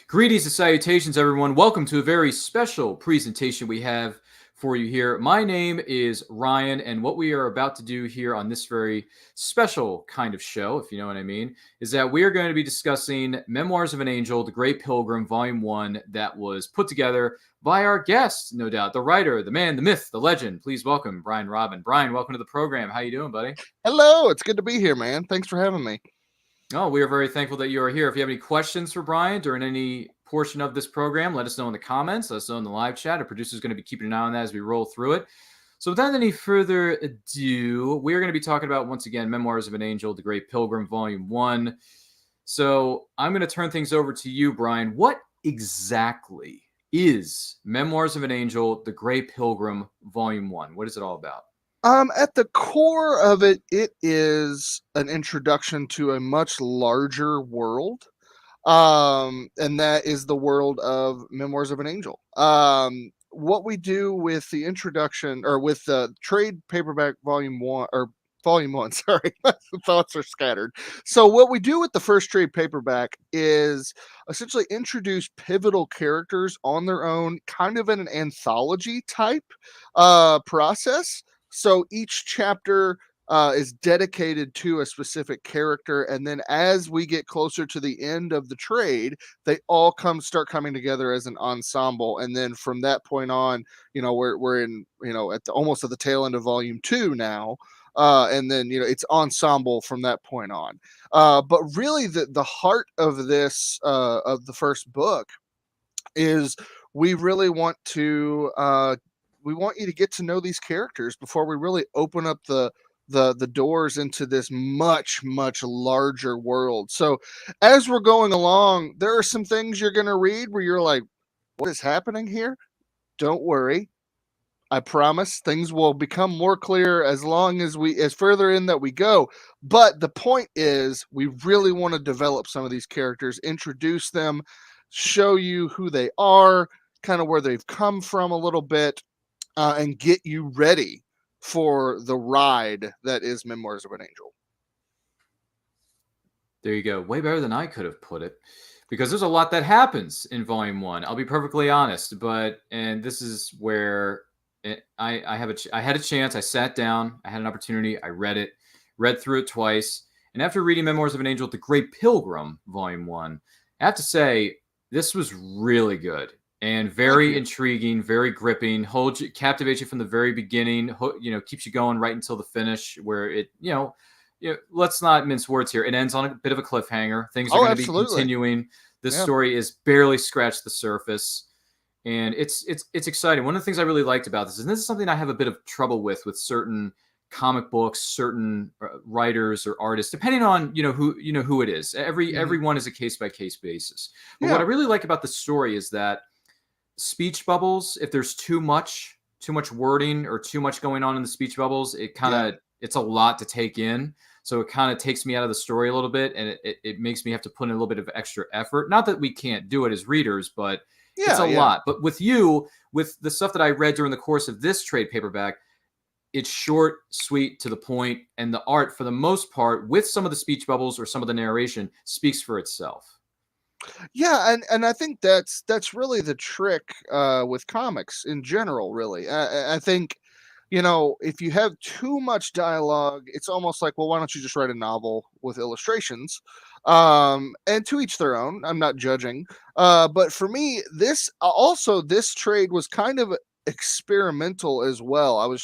Greetings and salutations, everyone. Welcome to a very special presentation we have for you here. My name is Ryan, and what we are about to do here on this very special kind of show, if you know what I mean, is that we are going to be discussing Memoirs of an Angel, the Great Pilgrim, Volume 1, that was put together by our guest, no doubt, the writer, the man, the myth, the legend. Please welcome Brian Rodman. Brian, welcome to the program. How you doing, buddy? Hello, it's good to be here, man. Thanks for having me. Oh, we are very thankful that you are here. If you have any questions for Brian during any portion of this program, let us know in the comments. Let us know in the live chat. Our producer is going to be keeping an eye on that as we roll through it. So without any further ado, we are going to be talking about, once again, Memoirs of an Angel, the Great Pilgrim, Volume 1. So I'm going to turn things over to you, Brian. What exactly is Memoirs of an Angel, the Great Pilgrim, Volume 1? What is it all about? At the core of it, it is an introduction to a much larger world. And that is the world of Memoirs of an Angel. What we do with the introduction or with the trade paperback volume one, sorry, my thoughts are scattered. So what we do with the first trade paperback is essentially introduce pivotal characters on their own, kind of in an anthology type process. So each chapter is dedicated to a specific character, and then as we get closer to the end of the trade, they all start coming together as an ensemble, and then from that point on, we're in almost at the tail end of volume 2 now. And then it's ensemble from that point on. But really, the heart of this of the first book is we really want to we want you to get to know these characters before we really open up the doors into this much larger world. So as we're going along, there are some things you're going to read where you're like, what is happening here? Don't worry, I promise things will become more clear as long as as further in that we go. But the point is, we really want to develop some of these characters, introduce them, show you who they are, kind of where they've come from a little bit, and get you ready for the ride that is Memoirs of an Angel. There you go. Way better than I could have put it, because there's a lot that happens in Volume 1. I'll be perfectly honest, and this is where I had a chance. I sat down. I had an opportunity. I read through it twice. And after reading Memoirs of an Angel, the Great Pilgrim, Volume 1, I have to say, this was really good. And very intriguing, very gripping, captivates you from the very beginning, keeps you going right until the finish, where it, let's not mince words here. It ends on a bit of a cliffhanger. Things are going to be continuing. This story is barely scratched the surface, and it's exciting. One of the things I really liked about this, and this is something I have a bit of trouble with certain comic books, certain writers or artists, depending on who it is. Everyone is a case by case basis. But what I really like about the story is that speech bubbles, if there's too much wording or too much going on in the speech bubbles, it's a lot to take in. So it kind of takes me out of the story a little bit, and it makes me have to put in a little bit of extra effort. Not that we can't do it as readers, but it's a lot. But with the stuff that I read during the course of this trade paperback, it's short, sweet, to the point, and the art, for the most part, with some of the speech bubbles or some of the narration, speaks for itself. Yeah, and I think that's really the trick with comics in general. Really, I think if you have too much dialogue, it's almost like, well, why don't you just write a novel with illustrations? And to each their own. I'm not judging, but for me, this trade was kind of experimental as well.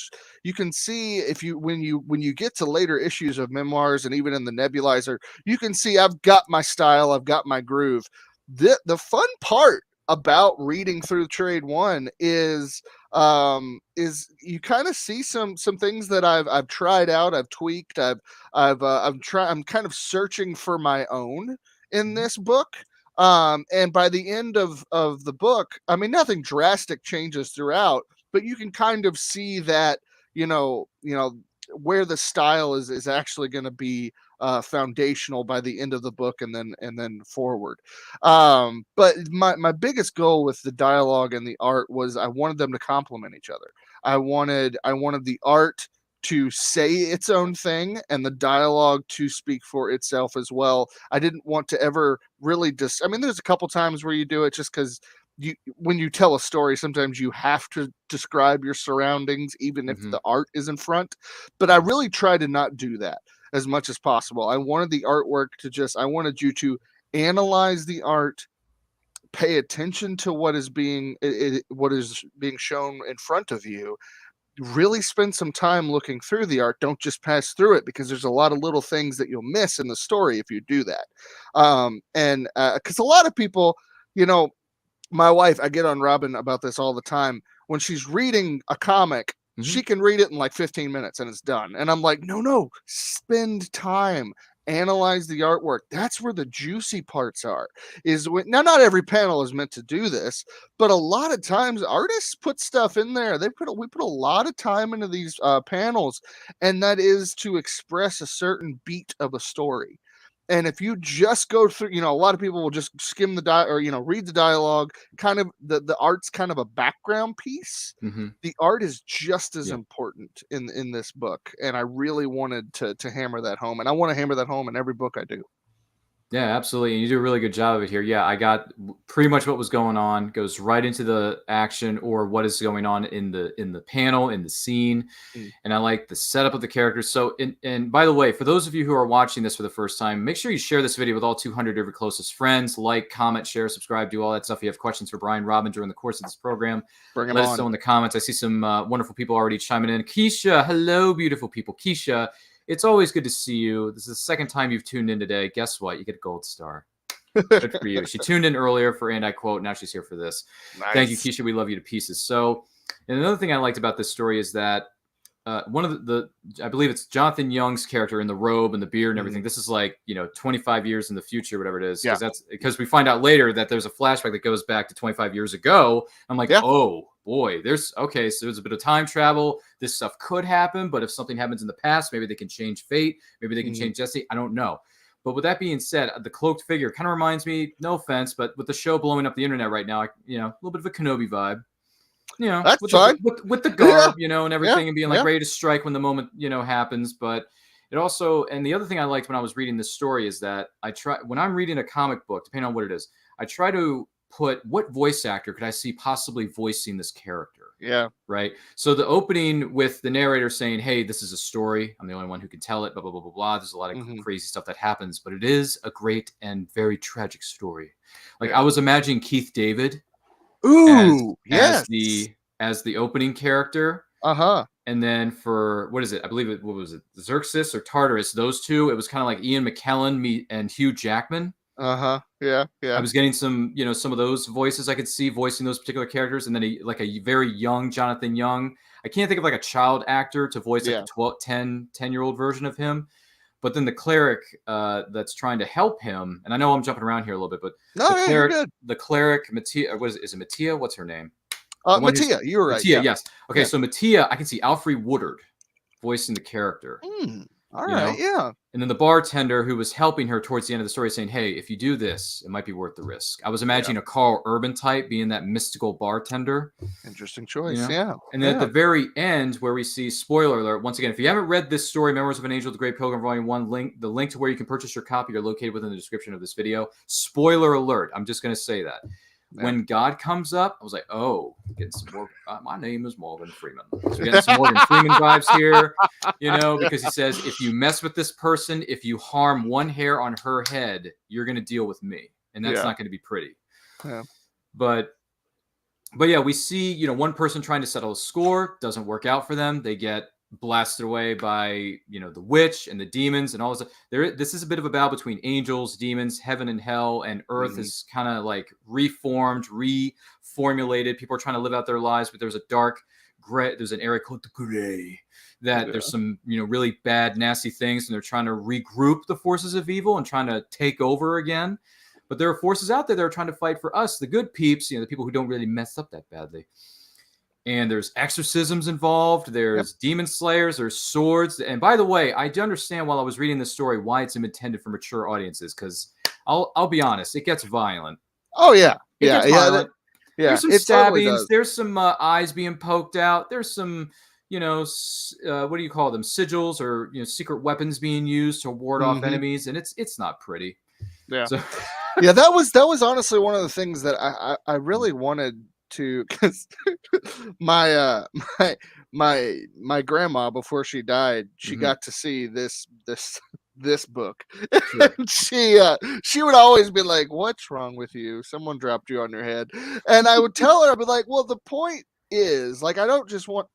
You can see when you get to later issues of Memoirs, and even in the nebulizer, you can see I've got my style, I've got my groove. The fun part about reading through trade 1 is you kind of see some things that I've tried out, I've tweaked, I'm kind of searching for my own in this book. And by the end of the book, I mean, nothing drastic changes throughout, but you can kind of see that, where the style is actually going to be foundational by the end of the book, and then forward. But my biggest goal with the dialogue and the art was I wanted them to complement each other. I wanted the art to say its own thing and the dialogue to speak for itself as well. I didn't want to ever really I mean, there's a couple times where you do it just because when you tell a story, sometimes you have to describe your surroundings, even if Mm-hmm. the art is in front. But I really try to not do that as much as possible. I wanted the artwork I wanted you to analyze the art, pay attention to what is being shown in front of you, really spend some time looking through the art. Don't just pass through it, because there's a lot of little things that you'll miss in the story if you do that. And because a lot of people, my wife, I get on Robin about this all the time. When she's reading a comic, she can read it in like 15 minutes and it's done. And I'm like, no, spend time, analyze the artwork. That's where the juicy parts are. Now, not every panel is meant to do this, but a lot of times artists put stuff in there. We put a lot of time into these panels, and that is to express a certain beat of a story. And if you just go through, a lot of people will just skim read the dialogue. Kind of the art's kind of a background piece. Mm-hmm. The art is just as important in this book, and I really wanted to hammer that home, and I want to hammer that home in every book I do. Yeah, absolutely. And you do a really good job of it here. Yeah, I got pretty much what was going on, goes right into the action or what is going on in the panel, in the scene. And I like the setup of the characters. So, and by the way, for those of you who are watching this for the first time, make sure you share this video with all 200 of your closest friends. Like, comment, share, subscribe, do all that stuff. If you have questions for Brian Rodman during the course of this program, let us know in the comments. I see some wonderful people already chiming in. Keisha, hello, beautiful people. Keisha, it's always good to see you. This is the second time you've tuned in today. Guess what? You get a gold star. Good for you. She tuned in earlier for And I Quote. Now she's here for this. Nice. Thank you, Keisha. We love you to pieces. So, and another thing I liked about this story is that one of I believe it's Jonathan Young's character in the robe and the beard and everything. This is like, 25 years in the future, whatever it is. Because we find out later that there's a flashback that goes back to 25 years ago. I'm like, oh boy, so there's a bit of time travel. This stuff could happen, but if something happens in the past, maybe they can change fate. Maybe they can change destiny. I don't know. But with that being said, the cloaked figure kind of reminds me, no offense, but with the show blowing up the internet right now, a little bit of a Kenobi vibe. That's with fine. With the garb, and everything, and being like ready to strike when the moment, happens. But it also, and the other thing I liked when I was reading this story is that when I'm reading a comic book, depending on what it is, I try to put what voice actor could I see possibly voicing this character. Yeah. Right. So the opening with the narrator saying, hey, this is a story. I'm the only one who can tell it, blah, blah, blah, blah, blah. There's a lot of crazy stuff that happens, but it is a great and very tragic story. Like I was imagining Keith David. Ooh, as the opening character. And then for what is it? I believe what was it? Xerxes or Tartarus? Those two. It was kind of like Ian McKellen and Hugh Jackman. Yeah. I was getting some, some of those voices I could see voicing those particular characters, and then a very young Jonathan Young. I can't think of like a child actor to voice like a 10-year-old version of him. But then the cleric that's trying to help him, and I know I'm jumping around here a little bit, but the cleric, Mattia, is it Mattia? What's her name? Mattia, you were right. Mattia, yes. Okay, so Mattia, I can see Alfre Woodard voicing the character. All right, yeah. And then the bartender who was helping her towards the end of the story saying, hey, if you do this, it might be worth the risk. I was imagining a Carl Urban type being that mystical bartender. Interesting choice, yeah. And then at the very end where we see, spoiler alert, once again, if you haven't read this story, Memoirs of an Angel, The Great Pilgrim, Volume 1, the link to where you can purchase your copy are located within the description of this video. Spoiler alert, I'm just going to say that. When God comes up, I was like, oh, getting some more. My name is Morgan Freeman. So we're getting some Morgan Freeman vibes here, because he says, if you mess with this person, if you harm one hair on her head, you're going to deal with me. And that's not going to be pretty. Yeah. But yeah, we see, one person trying to settle a score, doesn't work out for them. They get blasted away by, the witch and the demons and all this. This is a bit of a battle between angels, demons, heaven and hell, and earth is kind of like reformed, reformulated. People are trying to live out their lives, but there's an area called the Gray that there's some, really bad, nasty things, and they're trying to regroup the forces of evil and trying to take over again. But there are forces out there that are trying to fight for us, the good peeps, the people who don't really mess up that badly. And there's exorcisms involved. There's demon slayers. There's swords. And by the way, I do understand while I was reading this story why it's intended for mature audiences. Because I'll be honest, it gets violent. Oh yeah, it gets violent. Yeah. There's some stabbings. Totally there's some eyes being poked out. There's some, what do you call them, sigils, or secret weapons being used to ward off Mm-hmm. enemies, and it's not pretty. Yeah. So Yeah, that was honestly one of the things that I really wanted to, because my my my grandma, before she died, she Mhm. got to see this book. Sure. And she would always be like, "What's wrong with you? Someone dropped you on your head." And I would tell her, I'd be like, "Well, the point is, like, I don't just want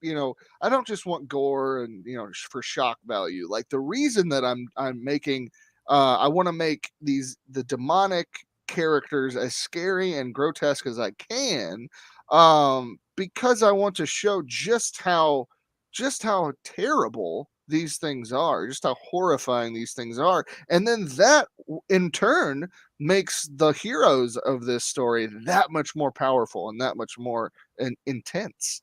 gore and for shock value. Like, the reason that I'm making I want to make the demonic characters as scary and grotesque as I can, because I want to show just how terrible these things are, just how horrifying these things are. And then that in turn makes the heroes of this story that much more powerful and that much more intense.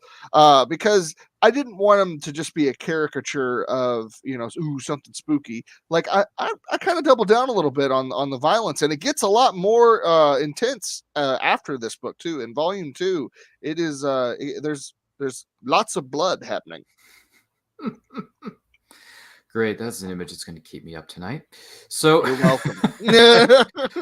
Because I didn't want them to just be a caricature of, ooh, something spooky. Like, I kind of double down a little bit on the violence, and it gets a lot more intense after this book too. In volume 2, it is there's lots of blood happening. Great. That's an image that's going to keep me up tonight. So You're welcome.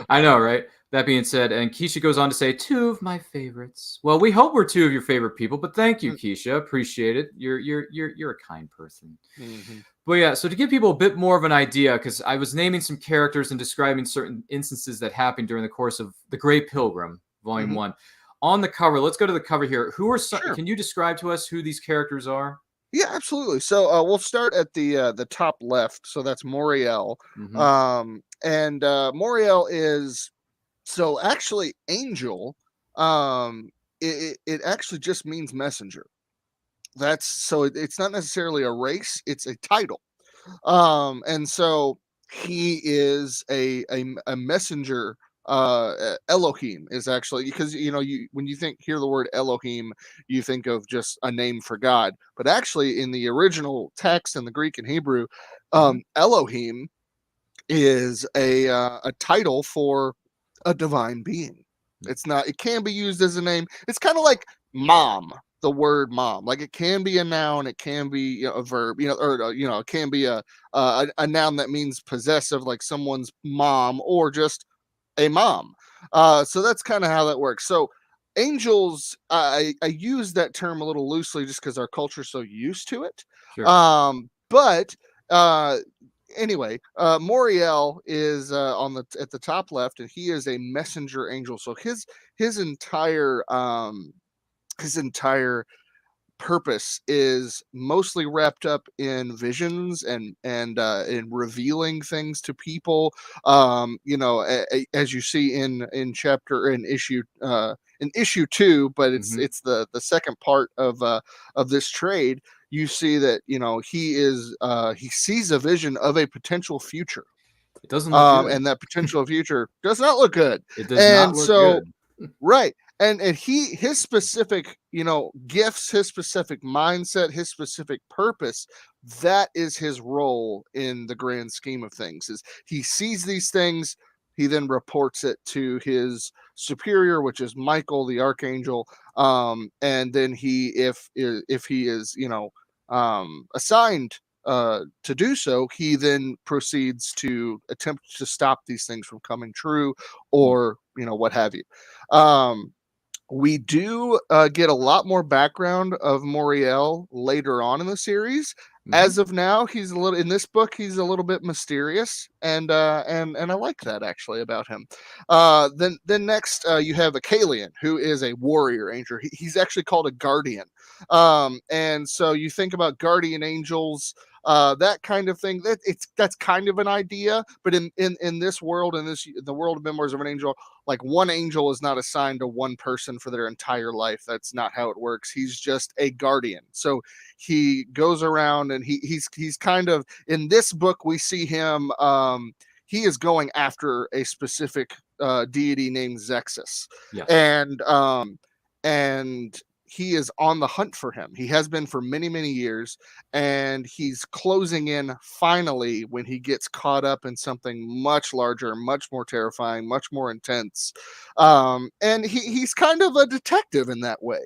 I know, right? That being said, and Keisha goes on to say, 2 of my favorites. Well, we hope we're 2 of your favorite people, but thank you, Keisha. Appreciate it. You're a kind person. Mm-hmm. But yeah, so to give people a bit more of an idea, because I was naming some characters and describing certain instances that happened during the course of the Great Pilgrim, Volume Mm-hmm. 1. On the cover, let's go to the cover here. Who are some? Sure. Can you describe to us who these characters are? Yeah, absolutely. So we'll start at the top left. So that's Moriel. Mm-hmm. And Moriel is, so actually angel. It actually just means messenger. That's so it's not necessarily a race; it's a title. And so he is a messenger. Elohim is actually, because you when you hear the word Elohim, you think of just a name for God, but actually in the original text in the Greek and Hebrew, Elohim is a title for a divine being. It's not. It can be used as a name. It's kind of like mom. The word mom, like, it can be a noun, it can be a verb, or it can be a noun that means possessive, like someone's mom, or just a mom. So that's kind of how that works. So angels, I use that term a little loosely just because our culture's so used to it. Sure. But anyway, Moriel is at the top left, and he is a messenger angel. So his entire his entire purpose is mostly wrapped up in visions and in revealing things to people. As you see in chapter in issue 2, but it's the second part of this trade. You see that he sees a vision of a potential future, It doesn't look good. and that potential future does not look good. It does not And look so good. right. And his specific, gifts, his specific mindset, his specific purpose, that is his role in the grand scheme of things. Is he sees these things, he then reports it to his superior, which is Michael the archangel. And then if he is, assigned to do so, he then proceeds to attempt to stop these things from coming true, or what have you. We do get a lot more background of Moriel later on in the series. As of now, he's a little in this book. He's a little bit mysterious, and I like that actually about him. Then next, you have Akalian, who is a warrior angel. He's actually called a guardian. And so you think about guardian angels, that kind of thing. That's kind of an idea, but in this world, in the world of Memoirs of an Angel, like, one angel is not assigned to one person for their entire life. That's not how it works. He's just a guardian. So he goes around, and he's kind of, in this book we see him, he is going after a specific deity named Zexus. Yes. And he is on the hunt for him. He has been for many, many years, and he's closing in finally when he gets caught up in something much larger, much more terrifying, much more intense. And he's kind of a detective in that way,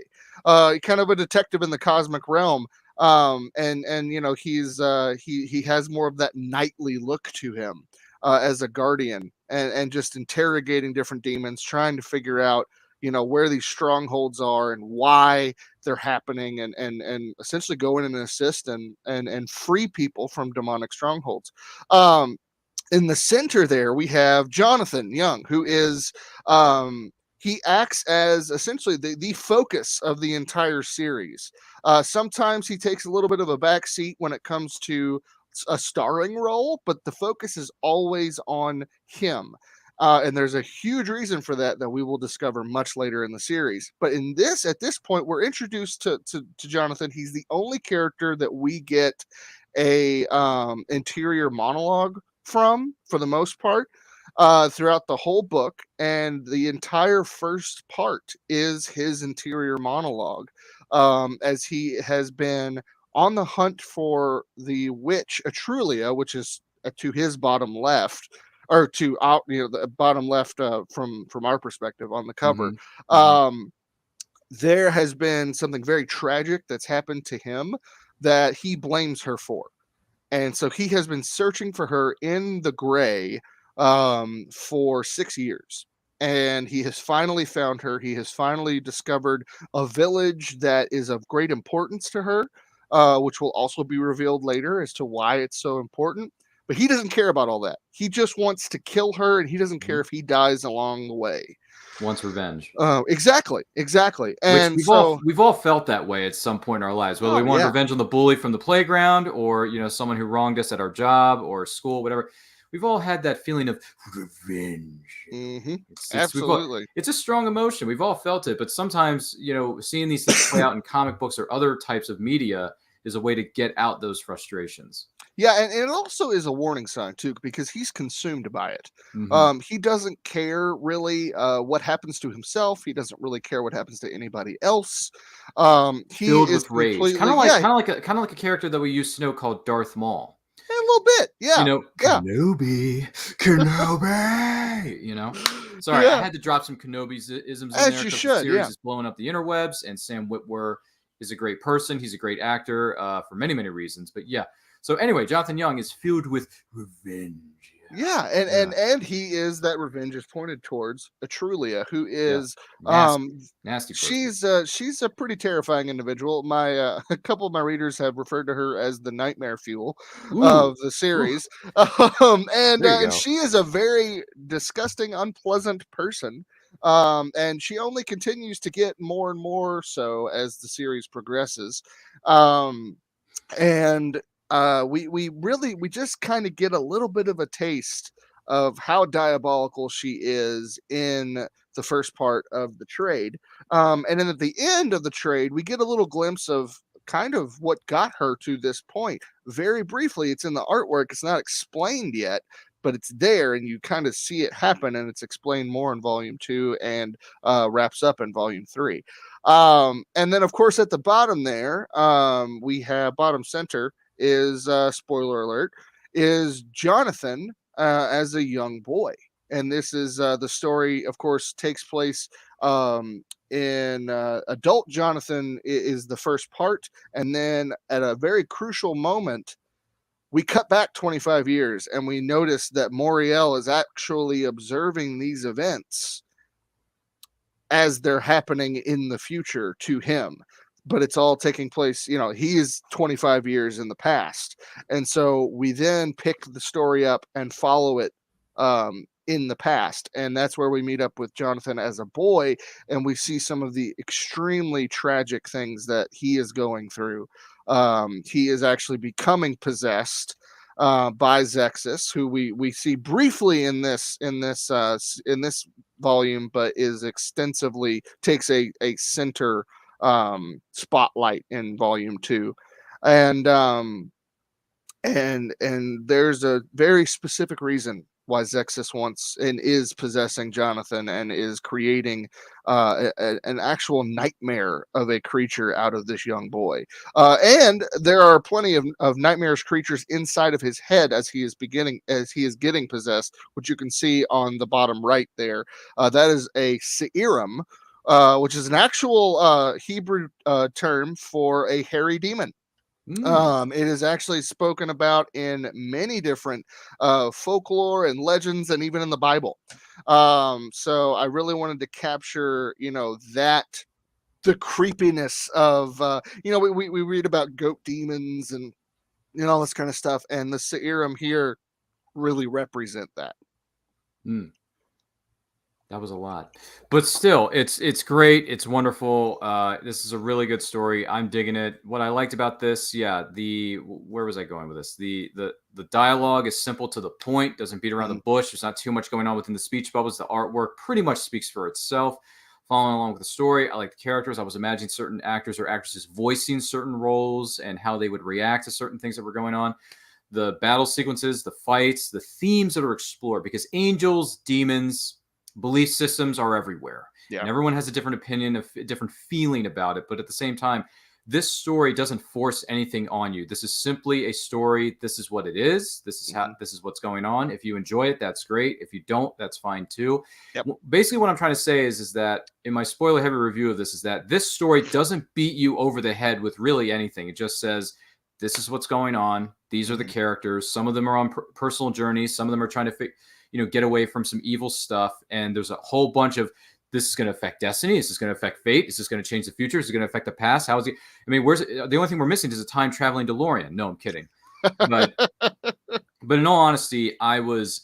kind of a detective in the cosmic realm. And he has more of that knightly look to him as a guardian, and just interrogating different demons, trying to figure out where these strongholds are and why they're happening, and essentially go in and assist and free people from demonic strongholds. In the center there, we have Jonathan Young, who is he acts as essentially the focus of the entire series. Sometimes he takes a little bit of a back seat when it comes to a starring role, but the focus is always on him. And there's a huge reason for that we will discover much later in the series. But at this point, we're introduced to Jonathan. He's the only character that we get a interior monologue from, for the most part, throughout the whole book. And the entire first part is his interior monologue, as he has been on the hunt for the witch Etrulia, which is to his bottom left, or to out, the bottom left, from our perspective on the cover. Mm-hmm. There has been something very tragic that's happened to him that he blames her for. And so he has been searching for her in the gray for 6 years. And he has finally found her. He has finally discovered a village that is of great importance to her, which will also be revealed later as to why it's so important. But he doesn't care about all that. He just wants to kill her, and he doesn't care if he dies along the way. Wants revenge. Exactly. And which we've all felt that way at some point in our lives, whether we want revenge on the bully from the playground, or someone who wronged us at our job or school, whatever. We've all had that feeling of revenge. Mm-hmm. Absolutely. It's a strong emotion. We've all felt it, but sometimes seeing these things play out in comic books or other types of media is a way to get out those frustrations. Yeah, and it also is a warning sign too, because he's consumed by it. Mm-hmm. He doesn't care really what happens to himself. He doesn't really care what happens to anybody else. He Filled is with rage, kind of like a character that we used to know called Darth Maul. A little bit, yeah. Kenobi. Sorry, I had to drop some Kenobi-isms in there. As you should. The series is blowing up the interwebs, and Sam Witwer is a great person. He's a great actor for many, many reasons. But yeah. So anyway, Jonathan Young is filled with revenge. Yeah, and he is, that revenge is pointed towards Etrulia, who is nasty person. She's a pretty terrifying individual. My a couple of my readers have referred to her as the nightmare fuel of the series. And she is a very disgusting, unpleasant person. And she only continues to get more and more so as the series progresses. We just kind of get a little bit of a taste of how diabolical she is in the first part of the trade. And then at the end of the trade, we get a little glimpse of kind of what got her to this point. Very briefly, it's in the artwork. It's not explained yet, but it's there, and you kind of see it happen, and it's explained more in volume 2 and wraps up in volume 3. And then, of course, at the bottom there, we have bottom center is, spoiler alert, is Jonathan as a young boy. And this is the story, of course, takes place in adult Jonathan is the first part. And then at a very crucial moment, we cut back 25 years and we notice that Moriel is actually observing these events as they're happening in the future to him. But it's all taking place, he is 25 years in the past. And so we then pick the story up and follow it in the past. And that's where we meet up with Jonathan as a boy, and we see some of the extremely tragic things that he is going through. He is actually becoming possessed by Zexus, who we see briefly in this volume, but is extensively takes a center spotlight in volume 2. And there's a very specific reason why Zexus wants and is possessing Jonathan and is creating an actual nightmare of a creature out of this young boy. And there are plenty of nightmarish creatures inside of his head as he is getting possessed, which you can see on the bottom right there. That is a Se'irim, which is an actual Hebrew term for a hairy demon. It is actually spoken about in many different folklore and legends, and even in the Bible. So I really wanted to capture, that the creepiness of, we read about goat demons and all this kind of stuff, and the Se'irim here really represent that. That was a lot, but still, it's great. It's wonderful. This is a really good story. I'm digging it. What I liked about this, where was I going with this? The dialogue is simple to the point. Doesn't beat around the bush. There's not too much going on within the speech bubbles. The artwork pretty much speaks for itself. Following along with the story, I like the characters. I was imagining certain actors or actresses voicing certain roles and how they would react to certain things that were going on. The battle sequences, the fights, the themes that are explored, because angels, demons, belief systems are everywhere. Yeah. And everyone has a different opinion, a different feeling about it. But at the same time, this story doesn't force anything on you. This is simply a story. This is what it is. This is how, this is what's going on. If you enjoy it, that's great. If you don't, that's fine too. Yep. Basically, what I'm trying to say is that in my spoiler heavy review of this is that this story doesn't beat you over the head with really anything. It just says, this is what's going on. These are the characters. Some of them are on personal journeys. Some of them are trying to get away from some evil stuff. And there's a whole bunch of, this is going to affect destiny. This is going to affect fate. Is this going to change the future? Is it going to affect the past? How is it? I mean, the only thing we're missing is a time traveling DeLorean. No, I'm kidding. But in all honesty, it was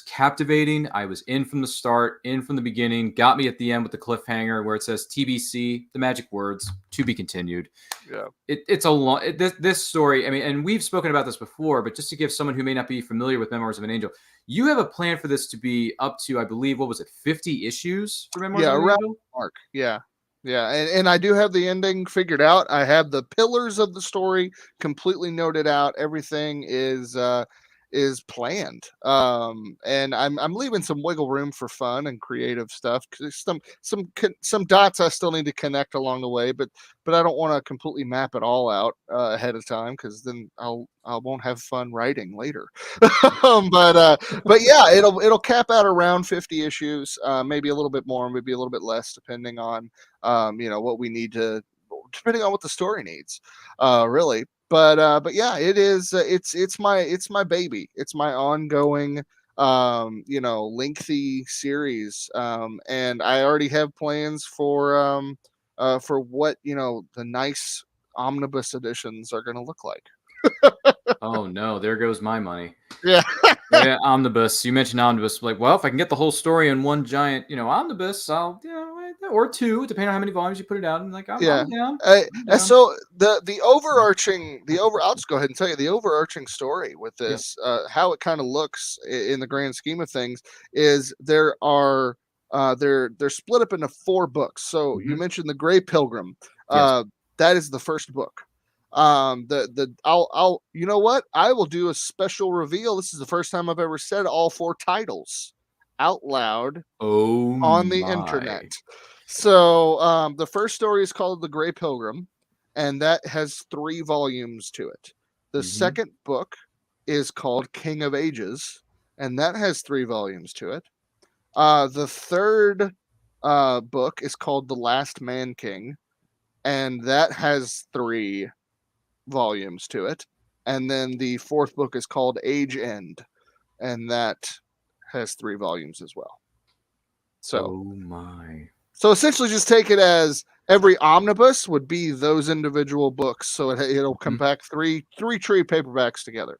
captivating. I was in from the start, in from the beginning, got me at the end with the cliffhanger where it says TBC, the magic words, to be continued. Yeah. It's a long, this story. I mean, and we've spoken about this before, but just to give someone who may not be familiar with Memoirs of an Angel, you have a plan for this to be up to, I believe, what was it, 50 issues for Memoirs of an Angel? Mark. Yeah. Yeah, and I do have the ending figured out. I have the pillars of the story completely noted out. Everything is planned. And I'm leaving some wiggle room for fun and creative stuff. Some dots I still need to connect along the way, but I don't want to completely map it all out ahead of time, because then I won't have fun writing later. But yeah, it'll cap out around 50 issues, maybe a little bit more, maybe a little bit less, depending on what we need to, depending on what the story needs, really. But yeah, it is. It's my baby. It's my ongoing, lengthy series. And I already have plans for what the nice omnibus editions are going to look like. Oh no, there goes my money. Yeah. Yeah, omnibus. You mentioned omnibus. Like, well, if I can get the whole story in one giant, omnibus, I'll, or two, depending on how many volumes you put it out. And like, I'm down. I'm down. So the overarching, I'll just go ahead and tell you the overarching story with this, how it kind of looks in the grand scheme of things, is they're split up into 4 books. So you mentioned the Gray Pilgrim. That is the first book. I'll you know what? I will do a special reveal. This is the first time I've ever said all 4 titles out loud on the internet. So the first story is called The Grey Pilgrim, and that has 3 volumes to it. The second book is called King of Ages, and that has 3 volumes to it. The third book is called The Last Man King, and that has 3 volumes to it. And then the 4th book is called Age End, and that has 3 volumes as well. So, so essentially, just take it as every omnibus would be those individual books. So it'll come back three trade paperbacks together.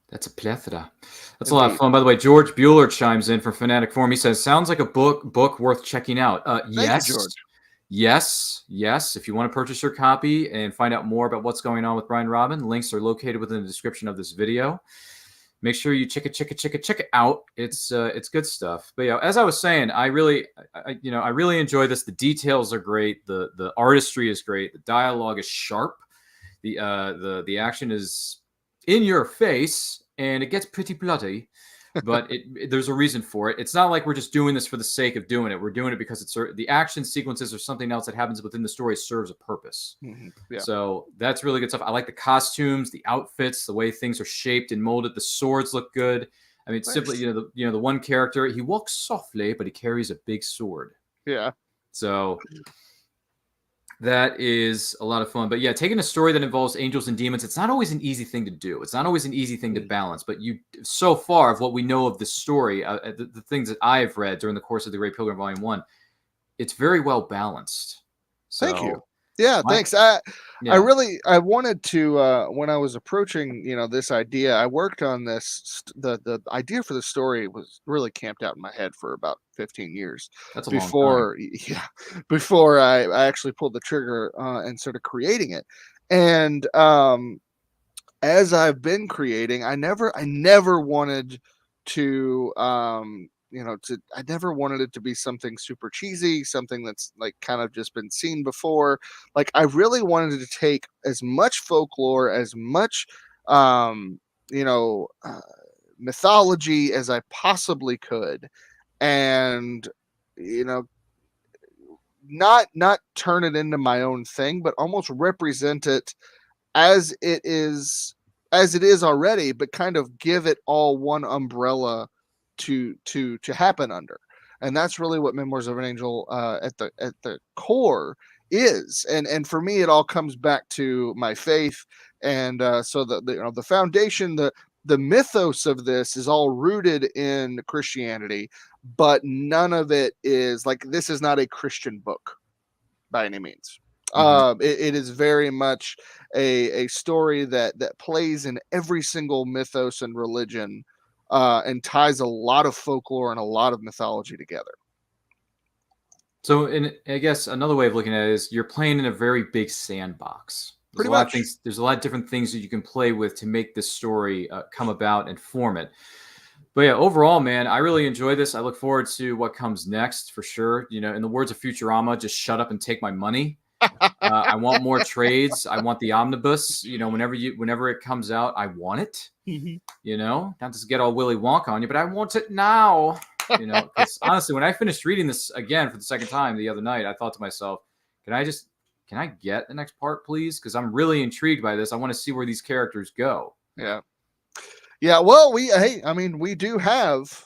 That's a plethora. That's a lot of fun. By the way, George Bueller chimes in from Fanatic Forum. He says, "Sounds like a book worth checking out." Yes, you, George. Yes. If you want to purchase your copy and find out more about what's going on with Brian Rodman, links are located within the description of this video. Make sure you check it out. It's good stuff. But as I was saying, I really enjoy this. The details are great. The artistry is great. The dialogue is sharp. The action is in your face, and it gets pretty bloody. But there's a reason for it. It's not like we're just doing this for the sake of doing it. We're doing it because the action sequences or something else that happens within the story serves a purpose. Yeah. So that's really good stuff. I like the costumes, the outfits, the way things are shaped and molded. The swords look good. I mean, simply, the one character, he walks softly, but he carries a big sword. Yeah. So That is a lot of fun. But yeah, taking a story that involves angels and demons, it's not always an easy thing to do. It's not always an easy thing to balance. But so far of what we know of the story, the things that I've read during the course of the Great Pilgrim Volume 1, it's very well balanced. Thank you. So, Yeah, thanks. yeah, I wanted to when I was approaching, this idea, I worked on this the idea for the story was really camped out in my head for about 15 years that's a long time. before yeah, before I actually pulled the trigger and started creating it. And as I've been creating, I never wanted to I never wanted it to be something super cheesy, something that's like kind of just been seen before. Like I really wanted to take as much folklore, as much um you know uh, mythology as I possibly could, and you know not turn it into my own thing, but almost represent it as it is already, but kind of give it all one umbrella to happen under. And that's really what Memoirs of an Angel at the core is. And for me, it all comes back to my faith. And so the foundation, the mythos of this is all rooted in Christianity, but none of it is like, this is not a Christian book by any means. Mhm. It is very much a story that plays in every single mythos and religion, and ties a lot of folklore and a lot of mythology together. So, I guess another way of looking at it is you're playing in a very big sandbox. There's Pretty a lot of much. things. There's a lot of different things that you can play with to make this story come about and form it. But yeah, overall, man, I really enjoy this. I look forward to what comes next for sure. In the words of Futurama, just shut up and take my money. I want more trades. I want the omnibus. Whenever it comes out, I want it. Not to get all Willy Wonka on you, but I want it now. Because honestly, when I finished reading this again for the second time the other night, I thought to myself, can I get the next part, please? Because I'm really intrigued by this. I want to see where these characters go. Yeah. Yeah. Well, we do have.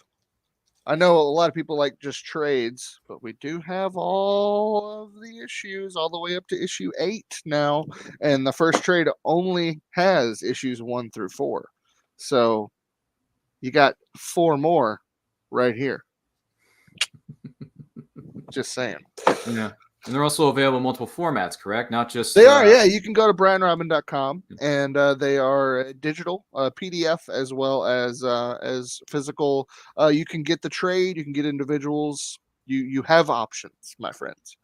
I know a lot of people like just trades, but we do have all of the issues all the way up to issue 8 now, and the first trade only has issues 1 through 4. So you got 4 more right here. Just saying. Yeah. And they're also available in multiple formats, correct? Not just They are, yeah. You can go to brianrodman.com, and they are digital, PDF as well as physical. You can get the trade, you can get individuals. You have options, my friends.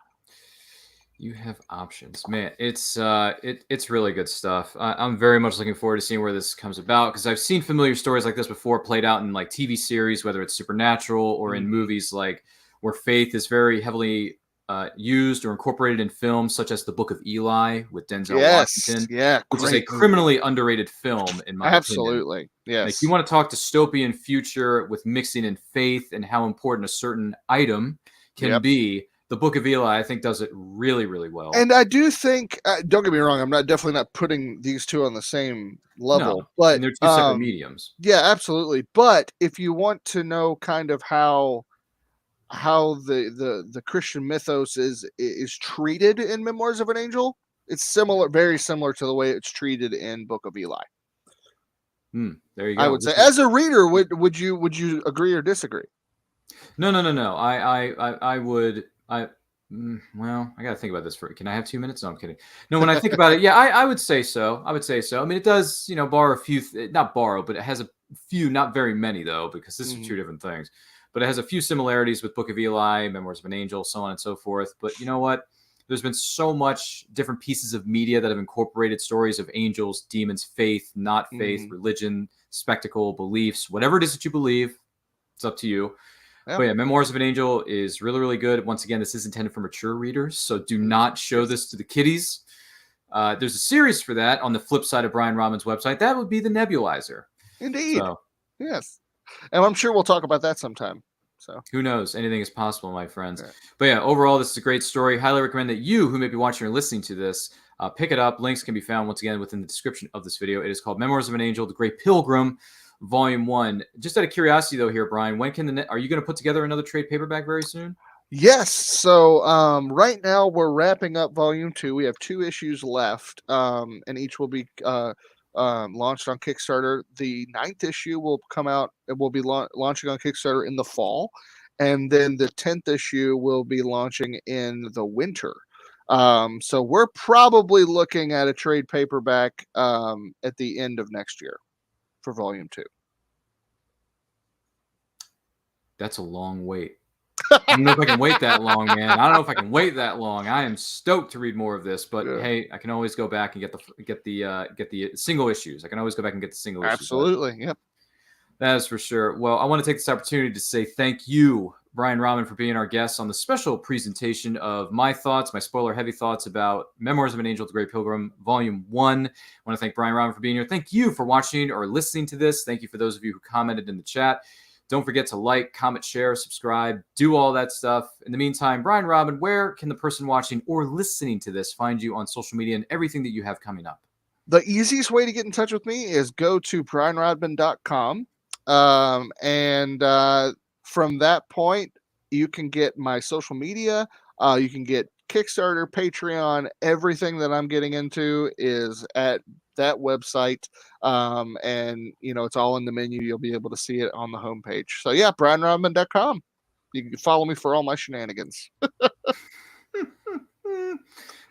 You have options, man. It's really good stuff. I'm very much looking forward to seeing where this comes about, because I've seen familiar stories like this before played out in like TV series, whether it's supernatural or in movies, like where faith is very heavily used or incorporated in films, such as The Book of Eli with Denzel Washington, Yeah, which is a great criminally underrated film in my opinion. Absolutely, yes. Like, you want to talk dystopian future with mixing in faith and how important a certain item can be. The Book of Eli, I think, does it really, really well. And I do think, don't get me wrong, I'm definitely not putting these two on the same level, No, but and they're two separate mediums. Yeah, absolutely. But if you want to know kind of how the Christian mythos is treated in Memoirs of an Angel, it's similar, very similar to the way it's treated in Book of Eli. There you go. I would say, as a reader, would you agree or disagree? No. I would. Well, I got to think about this for. Can I have 2 minutes? No, I'm kidding. No, when I think about it, yeah, I would say so. I would say so. I mean, it does, borrow a few, not borrow, but it has a few, not very many though, because this is two different things. But it has a few similarities with Book of Eli, Memoirs of an Angel, so on and so forth. But you know what? There's been so much different pieces of media that have incorporated stories of angels, demons, faith, not faith, religion, spectacle, beliefs, whatever it is that you believe. It's up to you. But yeah, Memoirs of an Angel is really, really good. Once again, this is intended for mature readers, so do not show this to the kiddies. There's a series for that on the flip side of Brian Rodman's website. That would be The Nebulizer. Indeed. So, yes. And I'm sure we'll talk about that sometime. So who knows? Anything is possible, my friends. Yeah. But yeah, overall, this is a great story. Highly recommend that you, who may be watching or listening to this, pick it up. Links can be found, once again, within the description of this video. It is called Memoirs of an Angel, The Great Pilgrim, Volume 1. Just out of curiosity, though, here, Brian, when are you going to put together another trade paperback very soon? Yes. So right now we're wrapping up volume 2. We have 2 issues left, and each will be launched on Kickstarter. The 9th issue will come out. It will be launching on Kickstarter in the fall, and then the 10th issue will be launching in the winter. So we're probably looking at a trade paperback at the end of next year for volume 2. That's a long wait. I don't know if I can wait that long, man. I don't know if I can wait that long. I am stoked to read more of this, but Yeah. hey, I can always go back and get the single issues. I can always go back and get the single issues. Absolutely. Yep. That is for sure. Well, I want to take this opportunity to say thank you, Brian Rodman, for being our guest on the special presentation of my thoughts, my spoiler-heavy thoughts about Memoirs of an Angel, the Great Pilgrim, Volume 1. I want to thank Brian Rodman for being here. Thank you for watching or listening to this. Thank you for those of you who commented in the chat. Don't forget to like, comment, share, subscribe, do all that stuff. In the meantime, Brian Rodman, where can the person watching or listening to this find you on social media and everything that you have coming up? The easiest way to get in touch with me is go to brianrodman.com. And from that point, you can get my social media. You can get Kickstarter, Patreon. Everything that I'm getting into is at that website. And, it's all in the menu. You'll be able to see it on the homepage. So, yeah, brianrodman.com. You can follow me for all my shenanigans.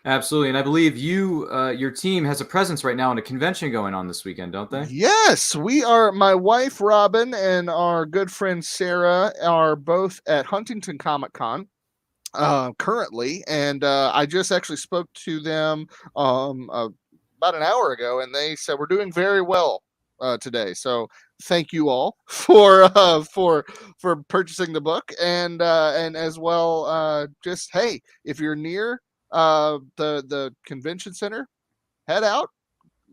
Absolutely. And I believe your team has a presence right now in a convention going on this weekend, don't they? Yes, we are. My wife Robin and our good friend Sarah are both at Huntington Comic Con currently, and I just actually spoke to them about an hour ago, and they said we're doing very well today. So thank you all for purchasing the book, and as well, just hey, if you're near the convention center, head out,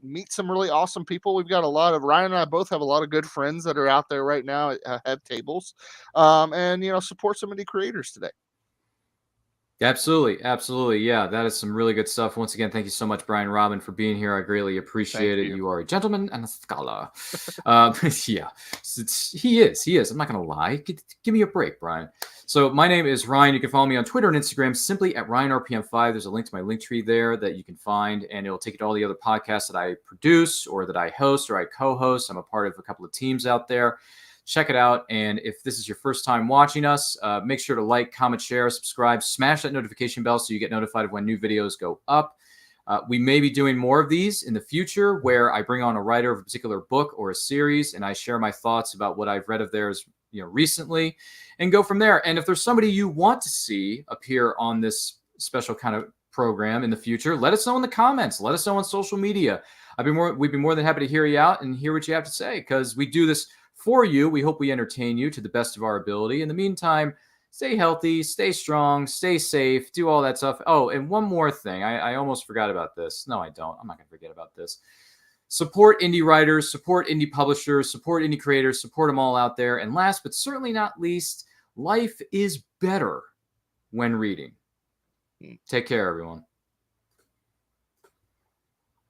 meet some really awesome people. We've got a lot of Ryan and I both have a lot of good friends that are out there right now at tables, and support some indie creators today. Absolutely. Absolutely. Yeah, that is some really good stuff. Once again, thank you so much, Brian Rodman, for being here. I greatly appreciate it. You are a gentleman and a scholar. Yeah, he is. He is. I'm not going to lie. Give me a break, Brian. So my name is Ryan. You can follow me on Twitter and Instagram simply at RyanRPM5. There's a link to my link tree there that you can find, and it'll take you to all the other podcasts that I produce or that I host or I co-host. I'm a part of a couple of teams out there. Check it out. And if this is your first time watching us, make sure to like, comment, share, subscribe, smash that notification bell so you get notified of when new videos go up. We may be doing more of these in the future where I bring on a writer of a particular book or a series and I share my thoughts about what I've read of theirs recently and go from there. And if there's somebody you want to see appear on this special kind of program in the future, let us know in the comments. Let us know on social media. We'd be more than happy to hear you out and hear what you have to say, because we do this for you. We hope we entertain you to the best of our ability. In the meantime, stay healthy, stay strong, stay safe, do all that stuff. Oh, and one more thing. I almost forgot about this. No, I don't. I'm not going to forget about this. Support indie writers, support indie publishers, support indie creators, support them all out there. And last but certainly not least, life is better when reading. Take care, everyone.